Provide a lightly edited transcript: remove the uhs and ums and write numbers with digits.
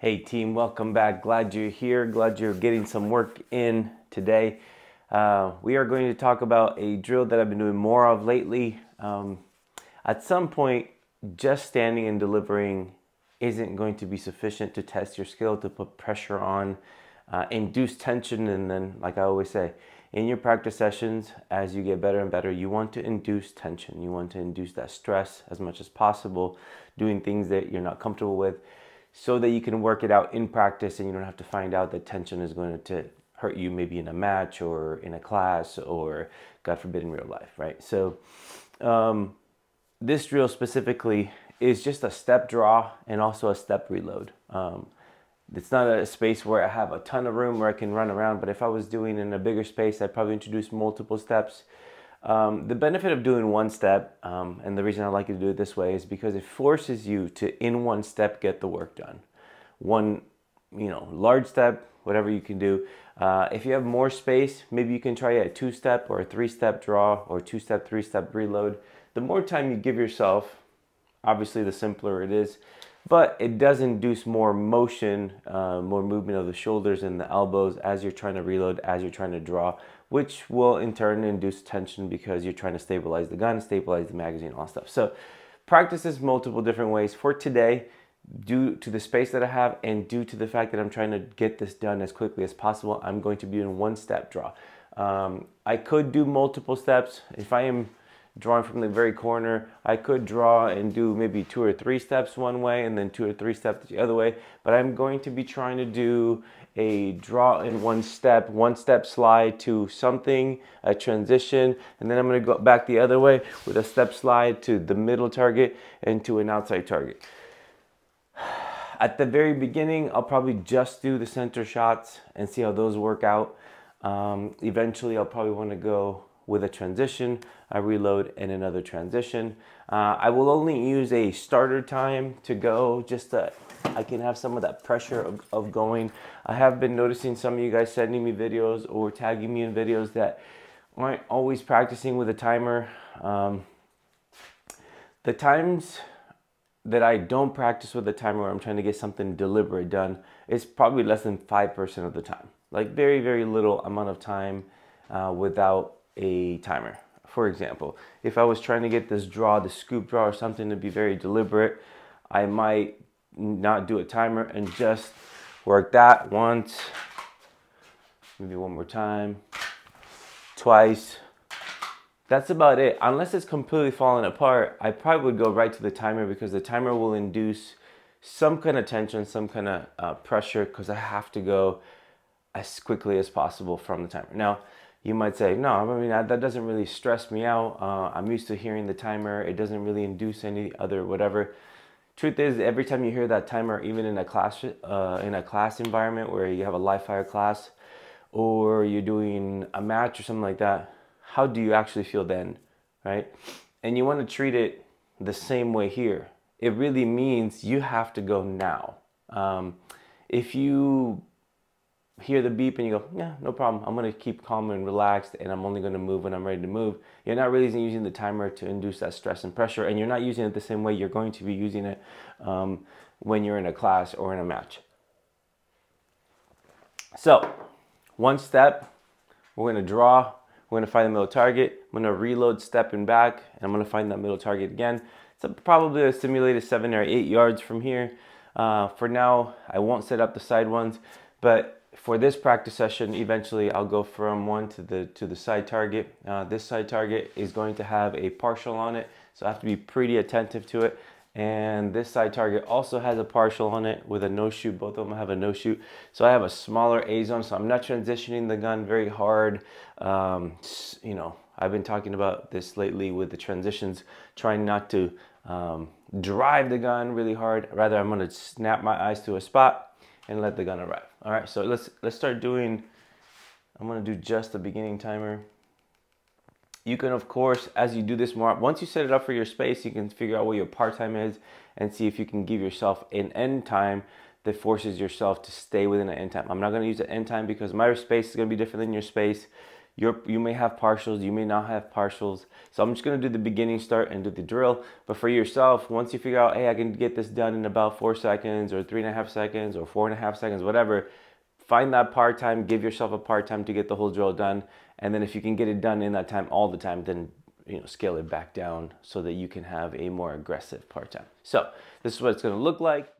Hey team, welcome back. Glad you're here. Glad you're getting some work in today. We are going to talk about a drill that I've been doing more of lately. At some point, just standing and delivering isn't going to be sufficient to test your skill, to put pressure on, induce tension, and then, like I always say, in your practice sessions, as you get better and better, you want to induce tension. You want to induce that stress as much as possible, doing things that you're not comfortable with, so that you can work it out in practice and you don't have to find out that tension is going to hurt you maybe in a match or in a class or, God forbid, in real life, right? So this drill specifically is just a step draw and also a step reload. It's not a space where I have a ton of room where I can run around, but if I was doing in a bigger space, I'd probably introduce multiple steps. The benefit of doing one step, and the reason I like to do it this way, is because it forces you to, in one step, get the work done. One, large step, whatever you can do. If you have more space, maybe you can try a two-step or a three-step draw or two-step, three-step reload. The more time you give yourself, obviously the simpler it is, but it does induce more motion, more movement of the shoulders and the elbows as you're trying to reload, as you're trying to draw, which will in turn induce tension because you're trying to stabilize the gun, stabilize the magazine, all that stuff. So practice this multiple different ways. For today, due to the space that I have and due to the fact that I'm trying to get this done as quickly as possible, I'm going to be doing one step draw. I could do multiple steps. If I am drawing from the very corner, I could draw and do maybe 2 or 3 steps one way and then 2 or 3 steps the other way, but I'm going to be trying to do a draw in one step slide to something, a transition, and then I'm going to go back the other way with a step slide to the middle target and to an outside target. At the very beginning, I'll probably just do the center shots and see how those work out. Eventually, I'll probably want to go with a transition, a reload, and another transition. I will only use a starter time to go, just so I can have some of that pressure of going. I have been noticing some of you guys sending me videos or tagging me in videos that aren't always practicing with a timer. The times that I don't practice with a timer where I'm trying to get something deliberate done is probably less than 5% of the time. Like very, very little amount of time without a timer. For example, if I was trying to get this draw, the scoop draw or something to be very deliberate, I might not do a timer and just work that once, maybe one more time, twice. That's about it. Unless it's completely falling apart, I probably would go right to the timer because the timer will induce some kind of tension, some kind of pressure, because I have to go as quickly as possible from the timer. Now, you might say, no, I mean, that doesn't really stress me out. I'm used to hearing the timer. It doesn't really induce any other whatever. Truth is, every time you hear that timer, even in a class environment where you have a live fire class or you're doing a match or something like that, how do you actually feel then, right? And you want to treat it the same way here. It really means you have to go now. If you hear the beep and you go, yeah, no problem, I'm going to keep calm and relaxed and I'm only going to move when I'm ready to move, you're not really using the timer to induce that stress and pressure, and you're not using it the same way you're going to be using it when you're in a class or in a match. So, one step, we're going to draw, we're going to find the middle target, I'm going to reload stepping back, and I'm going to find that middle target again. So probably a simulated 7 or 8 yards from here. For now, I won't set up the side ones, but for this practice session, eventually I'll go from one to the side target. This side target is going to have a partial on it, so I have to be pretty attentive to it. And this side target also has a partial on it with a no-shoot. Both of them have a no-shoot. So I have a smaller A-zone, so I'm not transitioning the gun very hard. I've been talking about this lately with the transitions, trying not to drive the gun really hard. Rather, I'm going to snap my eyes to a spot and let the gun arrive. All right, so let's start doing, I'm going to do just the beginning timer. You can, of course, as you do this more, once you set it up for your space, you can figure out what your part time is and see if you can give yourself an end time that forces yourself to stay within an end time. I'm not going to use the end time because my space is going to be different than your space. You may have partials, you may not have partials. So I'm just gonna do the beginning start and do the drill. But for yourself, once you figure out, hey, I can get this done in about 4 seconds or 3.5 seconds or 4.5 seconds, whatever, find that part time, give yourself a part time to get the whole drill done. And then if you can get it done in that time all the time, then scale it back down so that you can have a more aggressive part time. So this is what it's gonna look like.